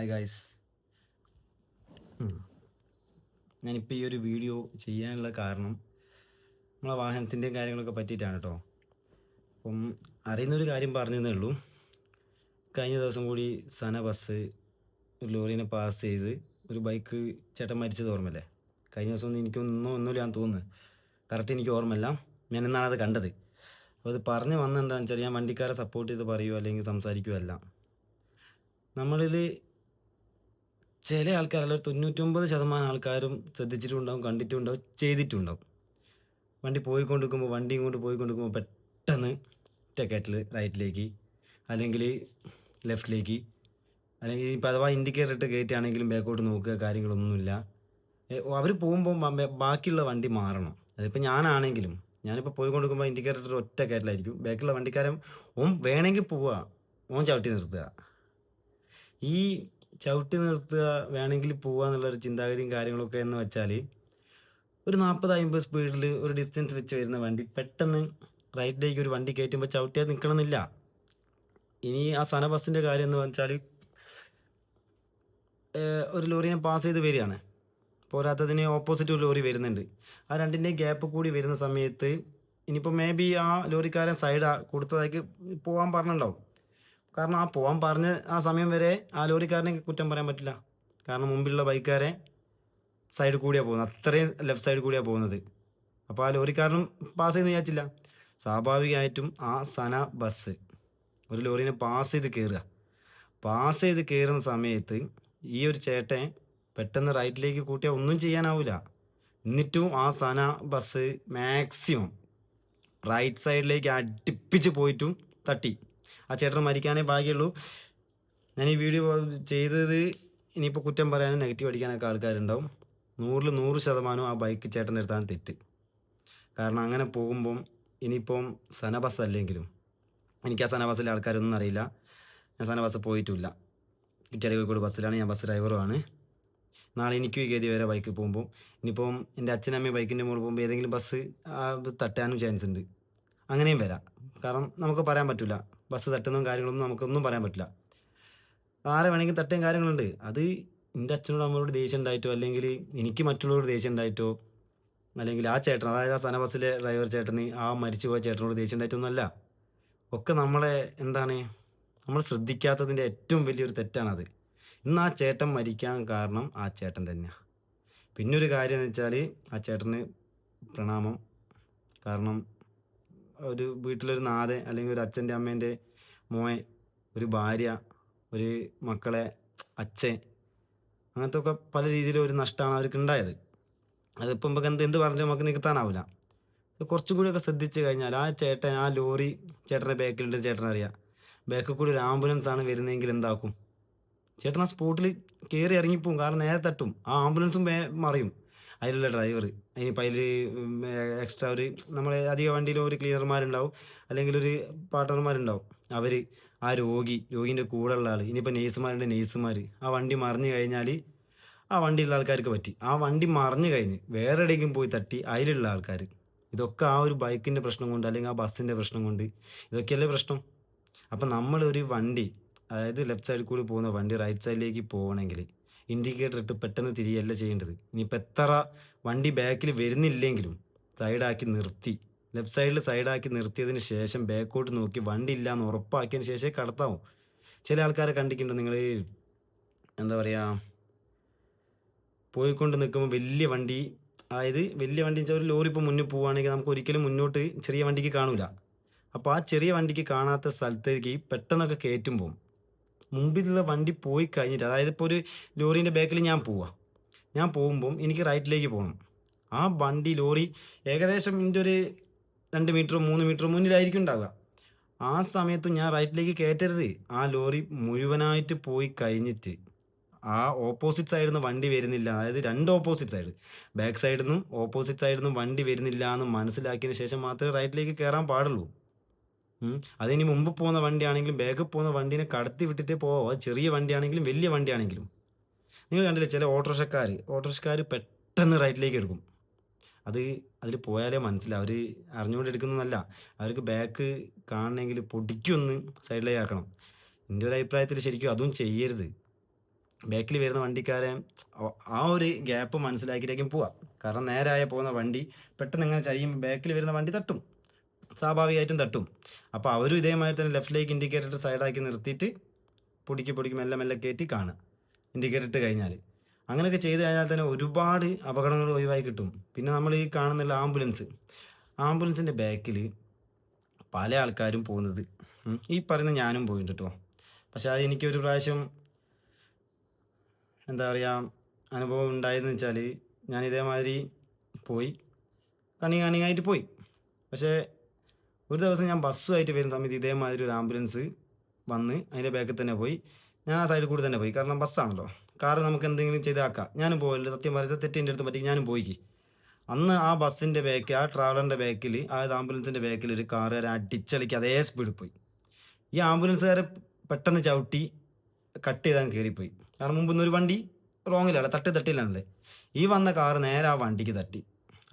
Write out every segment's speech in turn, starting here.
Hi guys. ഞാനിപ്പോൾ ഈ ഒരു വീഡിയോ ചെയ്യാനുള്ള കാരണം നമ്മളെ വാഹനത്തിൻ്റെയും കാര്യങ്ങളൊക്കെ പറ്റിയിട്ടാണ് കേട്ടോ. അപ്പം അറിയുന്നൊരു കാര്യം പറഞ്ഞതേ ഉള്ളൂ. കഴിഞ്ഞ ദിവസം കൂടി സന ബസ് ഒരു ലോറീനെ പാസ് ചെയ്ത് ഒരു ബൈക്ക് ചേട്ടൻ മരിച്ചത് ഓർമ്മല്ലേ? കഴിഞ്ഞ ദിവസം ഒന്നുമില്ല ഞാൻ തോന്നുന്നു, കറക്റ്റ് എനിക്ക് ഓർമ്മയില്ല. ഞാൻ ഇന്നാണ് അത് കണ്ടത്. അപ്പോൾ അത് പറഞ്ഞു വന്നെന്താണെന്ന് വെച്ചാൽ, ഞാൻ വണ്ടിക്കാരെ സപ്പോർട്ട് ചെയ്ത് പറയുമോ അല്ലെങ്കിൽ സംസാരിക്കുകയോ അല്ല. നമ്മളിൽ ചില ആൾക്കാരല്ല, 99% ആൾക്കാരും ശ്രദ്ധിച്ചിട്ടുണ്ടാവും, കണ്ടിട്ടുണ്ടാവും, ചെയ്തിട്ടുണ്ടാവും. വണ്ടിയും കൊണ്ട് പോയിക്കൊണ്ടിരിക്കുമ്പോൾ പെട്ടെന്ന് ടെക്കറ്റിൽ റൈറ്റിലേക്ക് അല്ലെങ്കിൽ ലെഫ്റ്റിലേക്ക്, അല്ലെങ്കിൽ ഇപ്പോൾ അഥവാ ഇൻഡിക്കേറ്റർ ഇട്ട് കയറ്റുകയാണെങ്കിലും ബാക്കോട്ട് നോക്കുക, കാര്യങ്ങളൊന്നുമില്ല. അവർ പോകുമ്പോൾ ബാക്കിയുള്ള വണ്ടി മാറണം. അതിപ്പോൾ ഞാനിപ്പോൾ പോയിക്കൊണ്ടിരിക്കുമ്പോൾ ഇൻഡിക്കേറ്റർ ഇട്ട് ഒറ്റ കയറ്റലായിരിക്കും. ബാക്കിയുള്ള വണ്ടിക്കാരൻ ഓൻ വേണമെങ്കിൽ പോവുക, ഓൻ ചവിട്ടി നിർത്തുക. ഈ ചവിട്ടി നിർത്തുക, വേണമെങ്കിൽ പോവുക എന്നുള്ളൊരു ചിന്താഗതിയും കാര്യങ്ങളൊക്കെ എന്ന് വെച്ചാൽ, ഒരു 40-50 സ്പീഡിൽ ഒരു ഡിസ്റ്റൻസ് വെച്ച് വരുന്ന വണ്ടി പെട്ടെന്ന് റൈറ്റിലേക്ക് ഒരു വണ്ടി കയറ്റുമ്പോൾ ചവിട്ടിയാൽ നിൽക്കണമെന്നില്ല. ഇനി ആ സന ബസ്സിൻ്റെ കാര്യം എന്ന് വെച്ചാൽ, ഒരു ലോറിനെ പാസ് ചെയ്ത് വരികയാണ്. പോരാത്തതിന് ഓപ്പോസിറ്റ് ഒരു ലോറി വരുന്നുണ്ട്. ആ രണ്ടിൻ്റെയും ഗ്യാപ്പ് കൂടി വരുന്ന സമയത്ത് ഇനിയിപ്പോൾ മേ ബി ആ ലോറിക്കാരൻ സൈഡ് കൊടുത്തതായിട്ട് പോകാൻ പറഞ്ഞിട്ടുണ്ടാവും. കാരണം ആ പോകാൻ പറഞ്ഞ ആ സമയം വരെ ആ ലോറിക്കാരനെ കുറ്റം പറയാൻ പറ്റില്ല. കാരണം മുമ്പിലുള്ള ബൈക്കുകാരെ സൈഡ് കൂടിയാണ് പോകുന്നത്, അത്രയും ലെഫ്റ്റ് സൈഡ് കൂടിയാണ് പോകുന്നത്. അപ്പോൾ ആ ലോറിക്കാരനും പാസ് ചെയ്യുന്ന വിചാരിച്ചില്ല. സ്വാഭാവികമായിട്ടും ആ സന ബസ് ഒരു ലോറിനെ പാസ് ചെയ്ത് കയറുന്ന സമയത്ത് ഈ ഒരു ചേട്ടൻ പെട്ടെന്ന് റൈറ്റിലേക്ക് കൂട്ടിയാൽ ഒന്നും ചെയ്യാനാവില്ല. എന്നിട്ടും ആ സന ബസ് മാക്സിമം റൈറ്റ് സൈഡിലേക്ക് അടുപ്പിച്ച് പോയിട്ടും തട്ടി. ആ ചേട്ടൻ മരിക്കാനേ ഭാഗ്യമുള്ളൂ. ഞാൻ ഈ വീഡിയോ ചെയ്തത് ഇനിയിപ്പോൾ കുറ്റം പറയാനും നെഗറ്റീവ് അടിക്കാനൊക്കെ ആൾക്കാരുണ്ടാവും. 100% ആ ബൈക്ക് ചേട്ടൻ്റെ അടുത്താണ് തെറ്റ്. കാരണം അങ്ങനെ പോകുമ്പം ഇനിയിപ്പം സന ബസ് അല്ലെങ്കിലും, എനിക്ക് ആ സന ബസ്സിലെ ആൾക്കാരൊന്നും അറിയില്ല. ഞാൻ സന ബസ് പോയിട്ടുമില്ല. കുറ്റിയാടിക്കോട് ബസ്സിലാണ്, ഞാൻ ബസ് ഡ്രൈവറുമാണ്. നാളെ എനിക്കും ഈ ഗതി വരെ ബൈക്ക് പോകുമ്പോൾ, ഇനിയിപ്പം എൻ്റെ അച്ഛനമ്മയും ബൈക്കിൻ്റെ മുകളിൽ പോകുമ്പോൾ ഏതെങ്കിലും ബസ് തട്ടാനും ചാൻസ് ഉണ്ട്. അങ്ങനെയും വരാം. കാരണം നമുക്ക് പറയാൻ പറ്റില്ല, ബസ് തട്ടുന്നതും കാര്യങ്ങളൊന്നും നമുക്കൊന്നും പറയാൻ പറ്റില്ല. ആരെ വേണമെങ്കിൽ തട്ടുകയും കാര്യങ്ങളുണ്ട്. അത് എൻ്റെ അച്ഛനോട് അമ്മയോട് ദേഷ്യം ഉണ്ടായിട്ടോ, അല്ലെങ്കിൽ എനിക്ക് മറ്റുള്ളവരോട് ദേഷ്യം ഉണ്ടായിട്ടോ, അല്ലെങ്കിൽ ആ ചേട്ടൻ, അതായത് ആ സന ബസ്സിലെ ഡ്രൈവർ ചേട്ടന് ആ മരിച്ചുപോയ ചേട്ടനോട് ദേഷ്യം ഉണ്ടായിട്ടൊന്നുമല്ല. ഒക്കെ നമ്മൾ ശ്രദ്ധിക്കാത്തതിൻ്റെ ഏറ്റവും വലിയൊരു തെറ്റാണത്. ഇന്ന് ആ ചേട്ടൻ മരിക്കാൻ കാരണം ആ ചേട്ടൻ തന്നെയാണ്. പിന്നെ ഒരു കാര്യം എന്ന് വെച്ചാൽ, ആ ചേട്ടന് പ്രണാമം. കാരണം ഒരു വീട്ടിലൊരു നാഥൻ, അല്ലെങ്കിൽ ഒരു അച്ഛൻ്റെ അമ്മേൻ്റെ മോൻ, ഒരു ഭാര്യ, ഒരു മക്കളെ അച്ഛൻ, അങ്ങനത്തെ ഒക്കെ പല രീതിയിലും ഒരു നഷ്ടമാണ് അവർക്ക് ഉണ്ടായത്. അതിപ്പോൾ നമുക്ക് എന്ത് പറഞ്ഞാൽ നമുക്ക് നികത്താനാവില്ല. കുറച്ചും കൂടിയൊക്കെ ശ്രദ്ധിച്ച് കഴിഞ്ഞാൽ, ആ ചേട്ടൻ, ആ ലോറി ചേട്ടൻ്റെ ബാക്കിലുണ്ട്, ചേട്ടനറിയാം. ബാക്കിൽ കൂടി ഒരു ആംബുലൻസ് ആണ് വരുന്നതെങ്കിൽ എന്താക്കും? ചേട്ടൻ ആ സ്പോട്ടിൽ കയറി ഇറങ്ങിപ്പോവും. കാരണം നേരെ തട്ടും, ആ ആംബുലൻസും മറിയും. അതിലുള്ള ഡ്രൈവർ, അതിനിപ്പോൾ അതിൽ എക്സ്ട്രാ ഒരു നമ്മളെ അധിക വണ്ടിയിൽ ഒരു ക്ലീനർമാരുണ്ടാവും, അല്ലെങ്കിൽ ഒരു പാർട്ട്ണർമാരുണ്ടാവും. അവർ, ആ രോഗീൻ്റെ കൂടെയുള്ള ആൾ, ഇനിയിപ്പോൾ നേഴ്സുമാർ, ആ വണ്ടി മറിഞ്ഞു കഴിഞ്ഞാൽ ആ വണ്ടിയുള്ള ആൾക്കാർക്ക് പറ്റി. ആ വണ്ടി മറിഞ്ഞു കഴിഞ്ഞ് വേറെ എവിടെയെങ്കിലും പോയി തട്ടി അതിലുള്ള ആൾക്കാർ. ഇതൊക്കെ ആ ഒരു ബൈക്കിൻ്റെ പ്രശ്നം കൊണ്ട്, അല്ലെങ്കിൽ ആ ബസ്സിൻ്റെ പ്രശ്നം കൊണ്ട്, ഇതൊക്കെയല്ലേ പ്രശ്നം. അപ്പം നമ്മളൊരു വണ്ടി, അതായത് ലെഫ്റ്റ് സൈഡിൽ കൂടി പോകുന്ന വണ്ടി റൈറ്റ് സൈഡിലേക്ക് പോകണമെങ്കിൽ ഇൻഡിക്കേറ്റർ ഇട്ട് പെട്ടെന്ന് തിരിയല്ല ചെയ്യേണ്ടത്. ഇനിയിപ്പോൾ എത്ര വണ്ടി ബാക്കിൽ വരുന്നില്ലെങ്കിലും സൈഡാക്കി നിർത്തി, ലെഫ്റ്റ് സൈഡിൽ സൈഡാക്കി നിർത്തിയതിന് ശേഷം ബാക്കോട്ട് നോക്കി വണ്ടി ഇല്ലയെന്ന് ഉറപ്പാക്കിയതിന് ശേഷമേ കടത്താവും. ചില ആൾക്കാരെ കണ്ടിട്ടുണ്ടോ നിങ്ങൾ? എന്താ പറയുക, പോയിക്കൊണ്ട് നിൽക്കുമ്പോൾ വലിയ വണ്ടി, അതായത് വലിയ വണ്ടി വെച്ചാൽ ഒരു ലോറി ഇപ്പോൾ മുന്നിൽ പോവുകയാണെങ്കിൽ നമുക്ക് ഒരിക്കലും മുന്നോട്ട് ചെറിയ വണ്ടിക്ക് കാണില്ല. അപ്പോൾ ആ ചെറിയ വണ്ടിക്ക് കാണാത്ത സ്ഥലത്തേക്ക് പെട്ടെന്നൊക്കെ കയറ്റുമ്പോൾ മുമ്പിലുള്ള വണ്ടി പോയി കഴിഞ്ഞിട്ട്, അതായത് ഇപ്പോൾ ഒരു ലോറീൻ്റെ ബാക്കിൽ ഞാൻ പോകുമ്പം എനിക്ക് റൈറ്റിലേക്ക് പോകണം. ആ വണ്ടി ലോറി ഏകദേശം എൻ്റെ ഒരു 2 മീറ്ററോ 3 മീറ്ററോ മുന്നിലായിരിക്കും ഉണ്ടാവുക. ആ സമയത്ത് ഞാൻ റൈറ്റിലേക്ക് കയറ്റരുത്. ആ ലോറി മുഴുവനായിട്ട് പോയി കഴിഞ്ഞിട്ട് ആ ഓപ്പോസിറ്റ് സൈഡിൽ നിന്ന് വണ്ടി വരുന്നില്ല, അതായത് 2 ഓപ്പോസിറ്റ് സൈഡ്, ബാക്ക് സൈഡിൽ നിന്നും ഓപ്പോസിറ്റ് സൈഡിൽ നിന്നും വണ്ടി വരുന്നില്ല എന്ന് മനസ്സിലാക്കിയതിന് ശേഷം മാത്രമേ റൈറ്റിലേക്ക് കയറാൻ പാടുള്ളൂ. അതിനി മുമ്പ് പോകുന്ന വണ്ടിയാണെങ്കിലും ബാക്കിൽ പോകുന്ന വണ്ടീനെ കടത്തി വിട്ടിട്ടേ പോകാവൂ. അത് ചെറിയ വണ്ടിയാണെങ്കിലും വലിയ വണ്ടിയാണെങ്കിലും. നിങ്ങൾ കണ്ടില്ലേ, ചില ഓട്ടോറിക്ഷക്കാർ പെട്ടെന്ന് റൈറ്റിലേക്ക് എടുക്കും. അതിൽ പോയാലേ മനസ്സിലാവും, അവർ അറിഞ്ഞുകൊണ്ട് എടുക്കുന്നതല്ല. അവർക്ക് ബാക്ക് കാണണമെങ്കിൽ പൊടിക്കൊന്ന് സൈഡിലേക്ക് ആക്കണം. എൻ്റെ ഒരു അഭിപ്രായത്തിൽ ശരിക്കും അതും ചെയ്യരുത്. ബാക്കിൽ വരുന്ന വണ്ടിക്കാരെ ആ ഒരു ഗ്യാപ്പ് മനസ്സിലാക്കിയിട്ടേക്കും പോവാം. കാരണം നേരായ പോകുന്ന വണ്ടി പെട്ടെന്ന് ഇങ്ങനെ ചരിയുമ്പോൾ ബാക്കിൽ വരുന്ന വണ്ടി തട്ടും, സ്വാഭാവികമായിട്ടും തട്ടും. അപ്പോൾ അവരും ഇതേമാതിരി തന്നെ ലെഫ്റ്റിലേക്ക് ഇൻഡിക്കേറ്റർ ഇട്ട് സൈഡാക്കി നിർത്തിയിട്ട് പൊടിക്ക് പൊടിക്ക് മെല്ലെ മെല്ലെ കയറ്റി കാണുക, ഇൻഡിക്കേറ്റർ ഇട്ട് കഴിഞ്ഞാൽ. അങ്ങനെയൊക്കെ ചെയ്ത് കഴിഞ്ഞാൽ തന്നെ ഒരുപാട് അപകടങ്ങൾ ഒഴിവായി കിട്ടും. പിന്നെ നമ്മൾ ഈ കാണുന്നില്ല ആംബുലൻസിൻ്റെ ബാക്കിൽ പല ആൾക്കാരും പോകുന്നത്. ഈ പറയുന്ന ഞാനും പോയിട്ടുണ്ട് കേട്ടോ. പക്ഷേ അത് എനിക്കൊരു പ്രാവശ്യം എന്താ പറയുക അനുഭവം ഉണ്ടായതെന്ന് വെച്ചാൽ, ഞാൻ ഇതേമാതിരി പോയി കണിങ്ങായിട്ട് പോയി. പക്ഷേ ഒരു ദിവസം ഞാൻ ബസ്സുമായിട്ട് വരുന്ന സമയത്ത് ഇതേമാതിരി ഒരു ആംബുലൻസ് വന്ന് അതിൻ്റെ ബാക്കിൽ തന്നെ പോയി. ഞാൻ ആ സൈഡിൽ കൂടി തന്നെ പോയി, കാരണം ബസ്സാണല്ലോ, കാറ് നമുക്ക് എന്തെങ്കിലും ചെയ്താക്കാം. ഞാനും പോകല്ലോ, സത്യം പറഞ്ഞാൽ തെറ്റിൻ്റെ അടുത്ത് പറ്റി ഞാനും പോയി. അന്ന് ആ ബസ്സിൻ്റെ ബാക്ക്, ആ ട്രാവലറിൻ്റെ ബാക്കിൽ, ആ ആംബുലൻസിൻ്റെ ബാക്കിൽ ഒരു കാറുകാരെ അടിച്ചളിക്ക് അതേ സ്പീഡിൽ പോയി. ഈ ആംബുലൻസുകാരെ പെട്ടെന്ന് ചവിട്ടി കട്ട് ചെയ്താൽ കയറിപ്പോയി. കാരണം മുമ്പ് ഒരു വണ്ടി റോങ്ങിലല്ല, തട്ടില്ലാണല്ലേ. ഈ വന്ന കാറ് നേരെ ആ വണ്ടിക്ക് തട്ടി,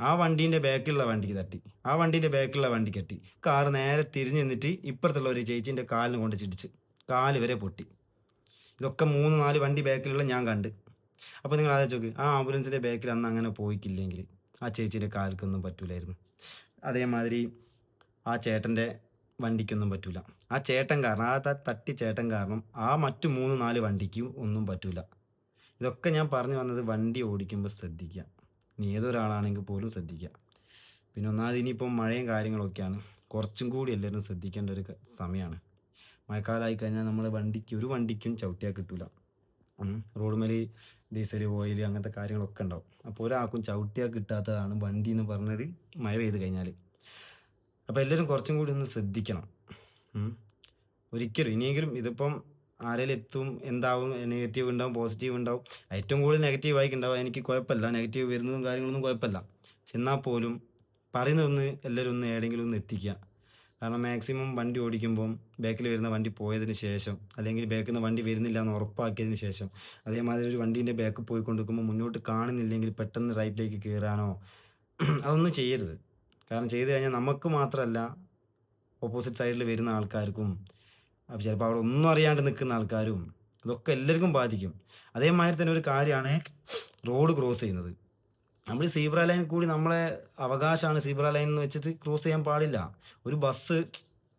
ആ വണ്ടീൻ്റെ ബാക്കിലുള്ള വണ്ടിക്ക് തട്ടി, ആ വണ്ടീൻ്റെ ബാക്കിലുള്ള വണ്ടിക്ക് തട്ടി. കാറ് നേരെ തിരിഞ്ഞ് നിന്നിട്ട് ഇപ്പുറത്തുള്ള ഒരു ചേച്ചീൻ്റെ കാലിന് കൊണ്ട് ചിടിച്ച് കാല് വരെ പൊട്ടി. ഇതൊക്കെ 3-4 വണ്ടി ബാക്കിലുള്ള ഞാൻ കണ്ട്. അപ്പോൾ നിങ്ങൾ ആലോചിച്ച് നോക്ക്, ആ ആംബുലൻസിൻ്റെ ബാക്കിൽ അന്ന് അങ്ങനെ പോയിക്കില്ലെങ്കിൽ ആ ചേച്ചീൻ്റെ കാൽക്കൊന്നും പറ്റൂലായിരുന്നു. അതേമാതിരി ആ ചേട്ടൻ്റെ വണ്ടിക്കൊന്നും പറ്റൂല. ആ ചേട്ടൻ കാരണം, ആ തട്ടി ചേട്ടൻ കാരണം ആ മറ്റു 3-4 വണ്ടിക്കും ഒന്നും പറ്റൂല. ഇതൊക്കെ ഞാൻ പറഞ്ഞു വന്നത് വണ്ടി ഓടിക്കുമ്പോൾ ശ്രദ്ധിക്കുക. ഇനി ഏതൊരാളാണെങ്കിൽ പോലും ശ്രദ്ധിക്കുക. പിന്നെ ഒന്നാമത് ഇനിയിപ്പം മഴയും കാര്യങ്ങളൊക്കെയാണ്, കുറച്ചും കൂടി എല്ലാവരും ശ്രദ്ധിക്കേണ്ട ഒരു സമയമാണ്. മഴക്കാലമായി കഴിഞ്ഞാൽ നമ്മൾ ഒരു വണ്ടിക്കും ചവിട്ടിയാൽ കിട്ടില്ല. റോഡുമേൽ ഡീസൽ, ഓയിൽ അങ്ങനത്തെ കാര്യങ്ങളൊക്കെ ഉണ്ടാവും. അപ്പോൾ ഒരാൾക്കും ചവിട്ടിയാൽ കിട്ടാത്തതാണ് വണ്ടി എന്ന് പറഞ്ഞത് മഴ പെയ്ത് കഴിഞ്ഞാൽ. അപ്പോൾ എല്ലാവരും കുറച്ചും കൂടി ഒന്ന് ശ്രദ്ധിക്കണം. ഒരിക്കലും ഇനിയെങ്കിലും ഇതിപ്പം ആരെങ്കിലും എത്തും, എന്താവും, നെഗറ്റീവ് ഉണ്ടാവും, പോസിറ്റീവ് ഉണ്ടാവും. ഏറ്റവും കൂടുതൽ നെഗറ്റീവായി ഉണ്ടാവും. എനിക്ക് കുഴപ്പമില്ല, നെഗറ്റീവ് വരുന്നതും കാര്യങ്ങളൊന്നും കുഴപ്പമില്ല. പക്ഷെ എന്നാൽ പോലും പറയുന്നതൊന്ന് എല്ലാവരും ഒന്ന് എവിടെയെങ്കിലും ഒന്ന് എത്തിക്കുക. കാരണം മാക്സിമം വണ്ടി ഓടിക്കുമ്പം ബാക്കിൽ വരുന്ന വണ്ടി പോയതിന് ശേഷം, അല്ലെങ്കിൽ ബാക്കിൽ നിന്ന് വണ്ടി വരുന്നില്ല എന്ന് ഉറപ്പാക്കിയതിന് ശേഷം, അതേമാതിരി ഒരു വണ്ടീൻ്റെ ബാക്ക് പോയിക്കൊണ്ടിരിക്കുമ്പോൾ മുന്നോട്ട് കാണുന്നില്ലെങ്കിൽ പെട്ടെന്ന് റൈറ്റിലേക്ക് കയറാനോ അതൊന്നും ചെയ്യരുത്. കാരണം ചെയ്ത് കഴിഞ്ഞാൽ നമുക്ക് മാത്രമല്ല, ഓപ്പോസിറ്റ് സൈഡിൽ വരുന്ന ആൾക്കാർക്കും, അപ്പോൾ ചിലപ്പോൾ അവിടെ ഒന്നും അറിയാണ്ട് നിൽക്കുന്ന ആൾക്കാരും, ഇതൊക്കെ എല്ലാവർക്കും ബാധിക്കും. അതേമാതിരി തന്നെ ഒരു കാര്യമാണ് റോഡ് ക്രോസ് ചെയ്യുന്നത്. നമ്മൾ സീബ്ര ലൈൻ കൂടി നമ്മളെ അവകാശമാണ് സീബ്ര ലൈൻ എന്ന് വെച്ചിട്ട് ക്രോസ് ചെയ്യാൻ പാടില്ല.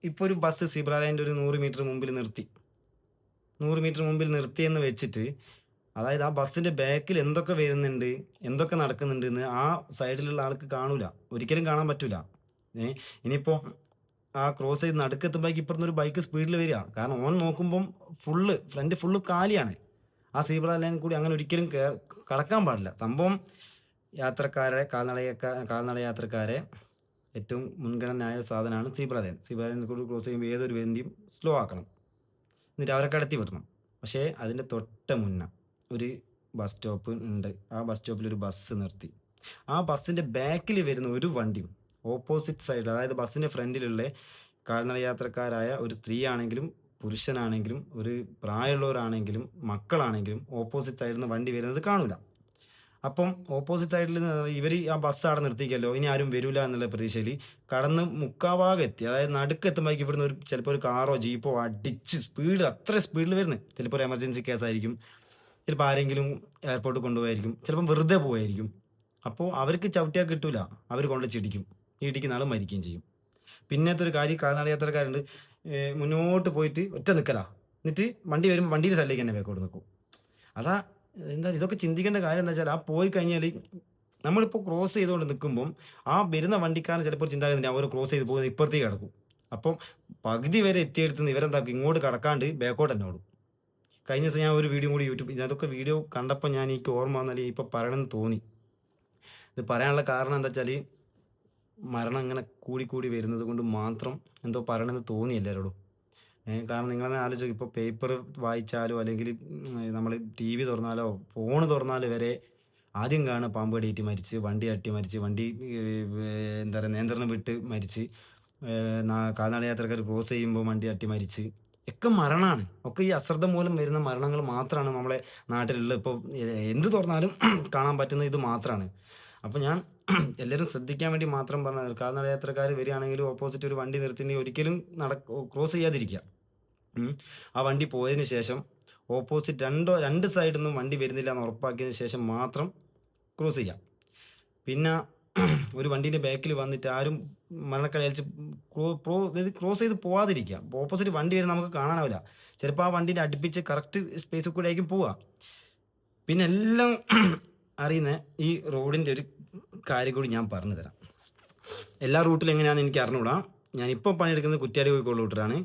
ഇപ്പോൾ ഒരു ബസ് സീബ്ര ലൈനിൻ്റെ ഒരു 100 മീറ്റർ മുമ്പിൽ നിർത്തി, 100 മീറ്റർ മുമ്പിൽ നിർത്തിയെന്ന് വെച്ചിട്ട്, അതായത് ആ ബസ്സിൻ്റെ ബാക്കിൽ എന്തൊക്കെ വരുന്നുണ്ട്, എന്തൊക്കെ നടക്കുന്നുണ്ട് എന്ന് ആ സൈഡിലുള്ള ആൾക്ക് കാണൂല, ഒരിക്കലും കാണാൻ പറ്റൂല. ഇനിയിപ്പോൾ ആ ക്രോസ് ചെയ്ത് നടുക്കെത്തുമ്പോഴേക്ക് ഇപ്പുറത്തുനിന്ന് ഒരു ബൈക്ക് സ്പീഡിൽ വരിക. കാരണം ഓൻ നോക്കുമ്പം ഫ്രണ്ട് ഫുള്ള് കാലിയാണ്. ആ സീബ്ര ലൈൻ കൂടി അങ്ങനെ ഒരിക്കലും കടക്കാൻ പാടില്ല. സംഭവം യാത്രക്കാരെ, കാൽനട യാത്രക്കാരെ ഏറ്റവും മുൻഗണനായ സാധനമാണ് സീബ്ര ലൈൻ. സീബ്ര ലൈൻ കൂടി ക്രോസ് ചെയ്യുമ്പോൾ ഏതൊരു വണ്ടിയും സ്ലോ ആക്കണം, എന്നിട്ട് അവരെ കടത്തി വിടണം. പക്ഷേ അതിൻ്റെ തൊട്ട് മുന്നേ ഒരു ബസ് സ്റ്റോപ്പ് ഉണ്ട്. ആ ബസ് സ്റ്റോപ്പിൽ ഒരു ബസ് നിർത്തി. ആ ബസ്സിൻ്റെ ബാക്കിൽ വരുന്ന ഒരു വണ്ടിയും ഓപ്പോസിറ്റ് സൈഡിൽ, അതായത് ബസ്സിൻ്റെ ഫ്രണ്ടിലുള്ള കാൽനട യാത്രക്കാരായ ഒരു സ്ത്രീ ആണെങ്കിലും പുരുഷനാണെങ്കിലും ഒരു പ്രായമുള്ളവരാണെങ്കിലും മക്കളാണെങ്കിലും ഓപ്പോസിറ്റ് സൈഡിൽ നിന്ന് വണ്ടി വരുന്നത് കാണൂല. അപ്പം ഓപ്പോസിറ്റ് സൈഡിൽ ഇവർ ആ ബസ് അവിടെ നിർത്തിക്കല്ലോ, ഇനി ആരും വരില്ല എന്നുള്ള പ്രതീക്ഷയിൽ കടന്ന് മുക്കാഭാഗം എത്തി, അതായത് നടുക്കെത്തുമ്പോഴേക്ക് ഇവിടുന്ന് ചിലപ്പോൾ ഒരു കാറോ ജീപ്പോ അടിച്ച് അത്ര സ്പീഡിൽ വരുന്നത്. ചിലപ്പോൾ ഒരു എമർജൻസി കേസായിരിക്കും, ചിലപ്പോൾ ആരെങ്കിലും എയർപോർട്ടിൽ കൊണ്ടുപോയായിരിക്കും, ചിലപ്പം വെറുതെ പോയായിരിക്കും. അപ്പോൾ അവർക്ക് ചവിട്ടിയാൽ കിട്ടൂല, അവർ കൊണ്ട് ചിടിക്കും, ഇടിക്കുന്ന ആൾ മരിക്കുകയും ചെയ്യും. പിന്നത്തെ ഒരു കാര്യം, കാൽനട യാത്രക്കാരുണ്ട്, മുന്നോട്ട് പോയിട്ട് ഒറ്റ നിൽക്കലാ, എന്നിട്ട് വണ്ടി വരുമ്പോൾ വണ്ടിയുടെ സൈഡിലേക്ക് തന്നെ ബാക്കോട്ട് നിൽക്കും. അതാ എന്താ ഇതൊക്കെ ചിന്തിക്കേണ്ട കാര്യം എന്താ വെച്ചാൽ, ആ പോയി കഴിഞ്ഞാൽ നമ്മളിപ്പോൾ ക്രോസ് ചെയ്തുകൊണ്ട് നിൽക്കുമ്പം ആ വരുന്ന വണ്ടിക്കാരൻ ചിലപ്പോൾ ചിന്താഗതി അവർ ക്രോസ് ചെയ്ത് പോകുന്നത് ഇപ്പുറത്തേക്ക് കിടക്കും. അപ്പം പകുതി വരെ എത്തിയെടുത്ത് ഇവരെന്താക്കും, ഇങ്ങോട്ട് കടക്കാണ്ട് ബാക്കോട്ട് തന്നെ ഓടും. കഴിഞ്ഞ ദിവസം ഞാൻ ഒരു വീഡിയോ കൂടി യൂട്യൂബിൽ, അതൊക്കെ വീഡിയോ കണ്ടപ്പോൾ എനിക്ക് ഓർമ്മ വന്നാൽ ഇപ്പോൾ പറയണമെന്ന് തോന്നി. ഇത് പറയാനുള്ള കാരണം എന്താ വെച്ചാൽ, മരണം ഇങ്ങനെ കൂടി വരുന്നത് കൊണ്ട് മാത്രം എന്തോ പറയണമെന്ന് തോന്നി എല്ലാവരോടും. കാരണം നിങ്ങളെ ആലോചിച്ച്, ഇപ്പോൾ പേപ്പർ വായിച്ചാലോ അല്ലെങ്കിൽ നമ്മൾ TV തുറന്നാലോ ഫോൺ തുറന്നാലോ വരെ ആദ്യം കാണുക പാമ്പ് കടിയേറ്റ് മരിച്ച്, വണ്ടി തട്ടി മരിച്ച്, വണ്ടി എന്താ പറയുക നിയന്ത്രണം വിട്ട് മരിച്ച്, കാൽനട യാത്രക്കാർ ക്രോസ് ചെയ്യുമ്പോൾ വണ്ടി തട്ടി മരിച്ച്, ഒക്കെ മരണമാണ്. ഒക്കെ ഈ അശ്രദ്ധ മൂലം വരുന്ന മരണങ്ങൾ മാത്രമാണ് നമ്മളെ നാട്ടിലുള്ള. ഇപ്പോൾ എന്ത് തുറന്നാലും കാണാൻ പറ്റുന്ന ഇത് മാത്രമാണ്. അപ്പോൾ ഞാൻ എല്ലാവരും ശ്രദ്ധിക്കാൻ വേണ്ടി മാത്രം പറഞ്ഞത്, കാൽനട യാത്രക്കാർ വരികയാണെങ്കിൽ ഓപ്പോസിറ്റ് ഒരു വണ്ടി നിർത്തിയിട്ടുണ്ടെങ്കിൽ ഒരിക്കലും ക്രോസ് ചെയ്യാതിരിക്കുക. ആ വണ്ടി പോയതിന് ശേഷം ഓപ്പോസിറ്റ് രണ്ട് സൈഡിൽ നിന്നും വണ്ടി വരുന്നില്ല എന്ന് ഉറപ്പാക്കിയതിന് ശേഷം മാത്രം ക്രോസ് ചെയ്യാം. പിന്നെ ഒരു വണ്ടീൻ്റെ ബാക്കിൽ വന്നിട്ട് ആരും മരണക്കളി കളിച്ച് ക്രോസ് ചെയ്ത് പോവാതിരിക്കുക. ഓപ്പോസിറ്റ് വണ്ടി വരുന്നത് നമുക്ക് കാണാനാവില്ല. ചിലപ്പോൾ ആ വണ്ടീൻ്റെ അടുപ്പിച്ച് കറക്റ്റ് സ്പേസിൽ കൂടെ ആയിരിക്കും പോവുക. പിന്നെ എല്ലാം അറിയുന്ന ഈ റോഡിൻ്റെ ഒരു കാര്യം കൂടി ഞാൻ പറഞ്ഞു തരാം. എല്ലാ റൂട്ടിലും എങ്ങനെയാണെന്ന് എനിക്ക് അറിഞ്ഞുകൂടാ. ഞാനിപ്പോൾ പണിയെടുക്കുന്നത് കുറ്റ്യാടി കോഴിക്കോട് റൂട്ടിലാണ്.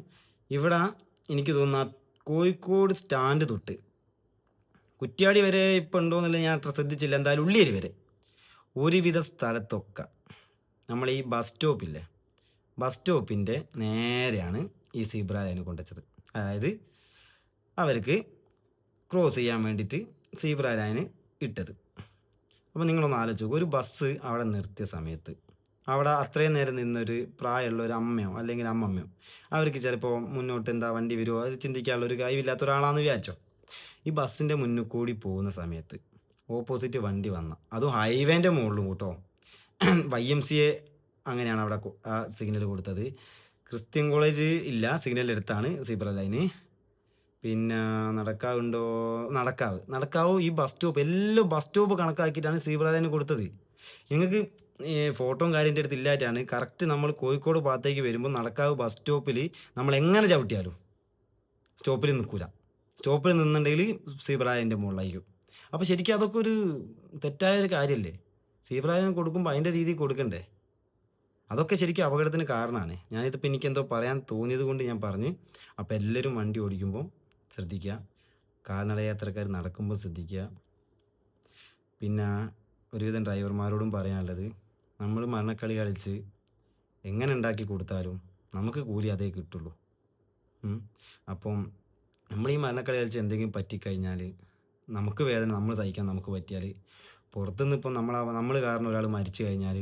ഇവിടെ എനിക്ക് തോന്നുന്ന കോഴിക്കോട് സ്റ്റാൻഡ് തൊട്ട് കുറ്റ്യാടി വരെ ഇപ്പോൾ ഉണ്ടോയെന്നില്ല, ഞാൻ അത്ര ശ്രദ്ധിച്ചില്ല. എന്തായാലും ഉള്ളിയേരി വരെ ഒരുവിധ സ്ഥലത്തൊക്കെ നമ്മൾ ഈ ബസ് സ്റ്റോപ്പില്ലേ, ബസ് സ്റ്റോപ്പിൻ്റെ നേരെയാണ് ഈ സീബ്ര ലൈന് കൊണ്ടുവച്ചത്. അതായത് അവർക്ക് ക്രോസ് ചെയ്യാൻ വേണ്ടിയിട്ട് സീബ്ര ലൈന് ഇട്ടത്. അപ്പോൾ നിങ്ങളൊന്ന് ആലോചിച്ച് നോക്കുക, ഒരു ബസ് അവിടെ നിർത്തിയ സമയത്ത് അവിടെ അത്രയും നേരം നിന്നൊരു പ്രായമുള്ള ഒരു അമ്മയോ അല്ലെങ്കിൽ അമ്മമ്മയോ അവർക്ക് ചിലപ്പോൾ മുന്നോട്ട് എന്താ വണ്ടി വരുമോ അത് ചിന്തിക്കാനുള്ള ഒരു കഴിവില്ലാത്ത ഒരാളാണെന്ന് വിചാരിച്ചോ. ഈ ബസ്സിൻ്റെ മുന്നിൽ കൂടി പോകുന്ന സമയത്ത് ഓപ്പോസിറ്റ് വണ്ടി വന്ന, അതും ഹൈവേൻ്റെ മുകളിലും കേട്ടോ. YMCA അങ്ങനെയാണ് അവിടെ ആ സിഗ്നൽ കൊടുത്തത്. ക്രിസ്ത്യൻ കോളേജ് ഇല്ല, സിഗ്നൽ എടുത്താണ് സീബ്ര ലൈന്. പിന്നെ നടക്കാവ് ഈ ബസ് സ്റ്റോപ്പ് എല്ലാം ബസ് സ്റ്റോപ്പ് കണക്കാക്കിയിട്ടാണ് സീബ്ര ലൈന് കൊടുത്തത്. നിങ്ങൾക്ക് ഫോട്ടോയും കാര്യം എൻ്റെ അടുത്ത് ഇല്ലായിട്ടാണ്. കറക്റ്റ് നമ്മൾ കോഴിക്കോട് ഭാഗത്തേക്ക് വരുമ്പോൾ നടക്കാവ് ബസ് സ്റ്റോപ്പിൽ നമ്മൾ എങ്ങനെ ചവിട്ടിയാലും സ്റ്റോപ്പിൽ നിൽക്കില്ല. സ്റ്റോപ്പിൽ നിന്നുണ്ടെങ്കിൽ സീബ്ര ലൈനിൻ്റെ മുകളിലായിരിക്കും. അപ്പോൾ ശരിക്കും അതൊക്കെ ഒരു തെറ്റായ ഒരു കാര്യമല്ലേ? സീബ്ര ലൈൻ കൊടുക്കുമ്പോൾ അതിൻ്റെ രീതിയിൽ കൊടുക്കണ്ടേ? അതൊക്കെ ശരിക്കും അപകടത്തിന് കാരണമാണ്. ഞാനിതിപ്പോൾ എനിക്കെന്തോ പറയാൻ തോന്നിയത് കൊണ്ട് ഞാൻ പറഞ്ഞ്. അപ്പോൾ എല്ലാവരും വണ്ടി ഓടിക്കുമ്പോൾ ശ്രദ്ധിക്കുക, കാൽനട യാത്രക്കാർ നടക്കുമ്പോൾ ശ്രദ്ധിക്കുക. പിന്നെ ഒരുവിധം ഡ്രൈവർമാരോടും പറയാനുള്ളത്, നമ്മൾ മരണക്കളി കളിച്ച് എങ്ങനെ ഉണ്ടാക്കി കൊടുത്താലും നമുക്ക് കൂലി അതേ കിട്ടുള്ളൂ. അപ്പം നമ്മൾ ഈ മരണക്കളി കളിച്ച് എന്തെങ്കിലും പറ്റിക്കഴിഞ്ഞാൽ നമുക്ക് വേദന നമ്മൾ സഹിക്കാൻ നമുക്ക് പറ്റിയാൽ, പുറത്തുനിന്ന് ഇപ്പം നമ്മൾ കാരണം ഒരാൾ മരിച്ചു കഴിഞ്ഞാൽ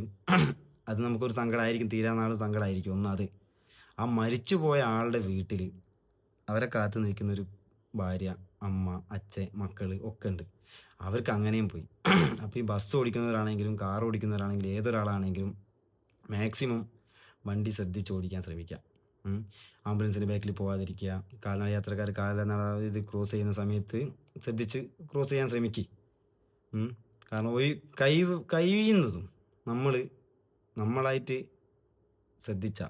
അത് നമുക്കൊരു സങ്കടമായിരിക്കും, തീരാനാൾ സങ്കടമായിരിക്കും. ഒന്നത് ആ മരിച്ചു പോയ ആളുടെ വീട്ടിൽ അവരെ കാത്തു നിൽക്കുന്നൊരു ഭാര്യ, അമ്മ, അച്ഛൻ, മക്കൾ ഒക്കെ ഉണ്ട്. അവർക്ക് അങ്ങനെയും പോയി. അപ്പോൾ ഈ ബസ് ഓടിക്കുന്നവരാണെങ്കിലും കാർ ഓടിക്കുന്നവരാണെങ്കിലും ഏതൊരാളാണെങ്കിലും മാക്സിമം വണ്ടി ശ്രദ്ധിച്ച് ഓടിക്കാൻ ശ്രമിക്കുക. ആംബുലൻസിൻ്റെ ബാക്കിൽ പോകാതിരിക്കുക. കാൽനട യാത്രക്കാർ ഇത് ക്രോസ് ചെയ്യുന്ന സമയത്ത് ശ്രദ്ധിച്ച് ക്രോസ് ചെയ്യാൻ ശ്രമിക്കുക. കാരണം കഴിയുന്നതും നമ്മളായിട്ട് ശ്രദ്ധിച്ച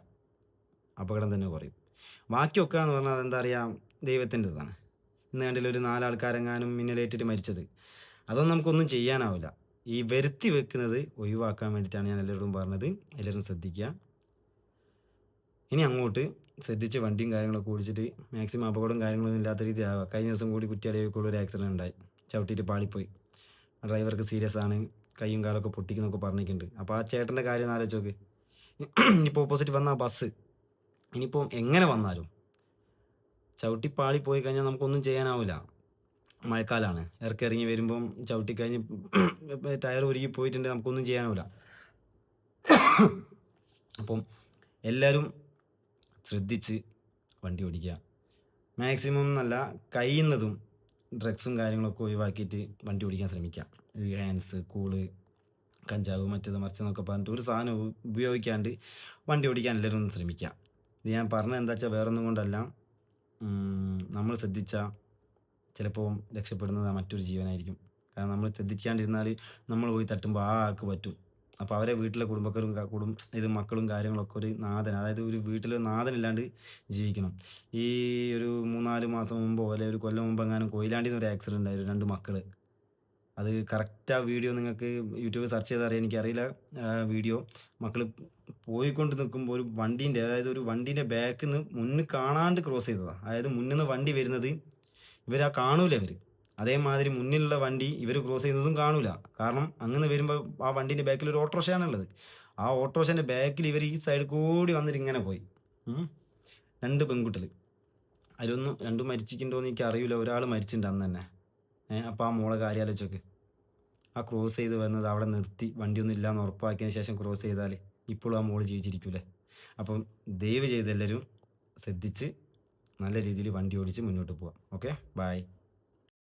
അപകടം തന്നെ കുറയും. ബാക്കിയൊക്കെ എന്ന് പറഞ്ഞാൽ എന്താ പറയുക, ദൈവത്തിൻ്റെതാണ്. ഇന്ന് കണ്ടില്ല ഒരു 4 ആൾക്കാരെങ്ങാനും മിന്നലേറ്റിട്ട് മരിച്ചത്. അതൊന്നും നമുക്കൊന്നും ചെയ്യാനാവില്ല. ഈ വരുത്തി വെക്കുന്നത് ഒഴിവാക്കാൻ വേണ്ടിയിട്ടാണ് ഞാൻ എല്ലാവരോടും പറഞ്ഞത്. എല്ലാവരും ശ്രദ്ധിക്കുക. ഇനി അങ്ങോട്ട് ശ്രദ്ധിച്ച് വണ്ടിയും കാര്യങ്ങളൊക്കെ ഓടിച്ചിട്ട് മാക്സിമം അപകടവും കാര്യങ്ങളൊന്നും ഇല്ലാത്ത രീതി ആവുക. കഴിഞ്ഞ ദിവസം കൂടി കുറ്റ്യാടി ഒരു ആക്സിഡൻറ്റ് ഉണ്ടായി. ചവിട്ടിയിട്ട് പാളിപ്പോയി. ഡ്രൈവർക്ക് സീരിയസ് ആണ്, കൈയും കാലൊക്കെ പൊട്ടിക്കുന്നൊക്കെ പറഞ്ഞിട്ടുണ്ട്. അപ്പോൾ ആ ചേട്ടൻ്റെ കാര്യം ഒന്ന് ആലോചിച്ച് നോക്ക്. ഇനിയിപ്പോൾ ഓപ്പോസിറ്റ് വന്ന ബസ് ഇനിയിപ്പോൾ എങ്ങനെ വന്നാലും ചവിട്ടി പാളി പോയി കഴിഞ്ഞാൽ നമുക്കൊന്നും ചെയ്യാനാവില്ല. മഴക്കാലമാണ്, ഇറങ്ങി വരുമ്പം ചവിട്ടിക്കഴിഞ്ഞ് ടയർ ഉരുകി പോയിട്ടുണ്ടെങ്കിൽ നമുക്കൊന്നും ചെയ്യാനാവില്ല. അപ്പം എല്ലാവരും ശ്രദ്ധിച്ച് വണ്ടി ഓടിക്കുക. മാക്സിമം നല്ല കഴിയുന്നതും ഡ്രഗ്സും കാര്യങ്ങളൊക്കെ ഒഴിവാക്കിയിട്ട് വണ്ടി ഓടിക്കാൻ ശ്രമിക്കുക. ഹാൻസ്, കൂള്, കഞ്ചാവ്, മറ്റേത് മറിച്ചെന്നൊക്കെ പറഞ്ഞിട്ട് ഒരു സാധനം ഉപയോഗിക്കാണ്ട് വണ്ടി ഓടിക്കാൻ എല്ലാവരും ഒന്ന് ശ്രമിക്കുക. ഇത് ഞാൻ പറഞ്ഞത് എന്താ വെച്ചാൽ വേറൊന്നും കൊണ്ടല്ല, നമ്മൾ ശ്രദ്ധിച്ചാൽ ചിലപ്പോൾ രക്ഷപ്പെടുന്നത് മറ്റൊരു ജീവനായിരിക്കും. കാരണം നമ്മൾ ശ്രദ്ധിക്കാണ്ടിരുന്നാൽ നമ്മൾ പോയി തട്ടുമ്പോൾ ആ ആൾക്ക് പറ്റും. അപ്പോൾ അവരെ വീട്ടിലെ കുടുംബക്കാരും ഇത് മക്കളും കാര്യങ്ങളൊക്കെ ഒരു നാഥൻ, അതായത് ഒരു വീട്ടിൽ നാഥനില്ലാണ്ട് ജീവിക്കണം. ഈ ഒരു 3-4 മാസം മുമ്പോ അല്ലെങ്കിൽ ഒരു കൊല്ലം മുമ്പ് എങ്ങാനും കൊയിലാണ്ടിന്ന് ഒരു ആക്സിഡൻറ്റ് ഉണ്ടായിരുന്നു. 2 മക്കൾ. അത് കറക്റ്റ് ആ വീഡിയോ നിങ്ങൾക്ക് യൂട്യൂബിൽ സെർച്ച് ചെയ്താൽ അറിയാം, എനിക്കറിയില്ല വീഡിയോ. മക്കൾ പോയിക്കൊണ്ട് നിൽക്കുമ്പോൾ ഒരു വണ്ടീൻ്റെ, അതായത് ഒരു വണ്ടീൻ്റെ ബാക്കിൽ നിന്ന് മുന്നിൽ കാണാണ്ട് ക്രോസ് ചെയ്തതാണ്. അതായത് മുന്നിൽ നിന്ന് വണ്ടി വരുന്നത് ഇവരാ കാണൂല. അതേമാതിരി മുന്നിലുള്ള വണ്ടി ഇവർ ക്രോസ് ചെയ്യുന്നതും കാണൂല. കാരണം അങ്ങനെ വരുമ്പോൾ ആ വണ്ടീൻ്റെ ബാക്കിൽ ഒരു ഓട്ടോറിക്ഷയാണുള്ളത്. ആ ഓട്ടോറിക്ഷേൻ്റെ ബാക്കിൽ ഇവർ ഈ സൈഡിൽ കൂടി വന്നിട്ട് ഇങ്ങനെ പോയി. 2 പെൺകുട്ടികൾ. അതിലൊന്നും 2 മരിച്ചിട്ടുണ്ടോ എന്ന് എനിക്ക് അറിയില്ല. ഒരാൾ മരിച്ചിട്ടുണ്ട് അന്ന് തന്നെ. അപ്പോൾ ആ മോളെ കാര്യം ആലോചിച്ചോക്ക്. ആ ക്രോസ് ചെയ്ത് വന്നത് അവിടെ നിർത്തി വണ്ടിയൊന്നും ഇല്ലയെന്ന് ഉറപ്പാക്കിയതിന് ശേഷം ക്രോസ് ചെയ്താൽ ഇപ്പോഴും ആ മോള് ജീവിച്ചിരിക്കൂലേ? അപ്പം ദയവ് ചെയ്ത് എല്ലാവരും ശ്രദ്ധിച്ച് നല്ല രീതിയിൽ വണ്ടി ഓടിച്ച് മുന്നോട്ട് പോവാം. Okay, by.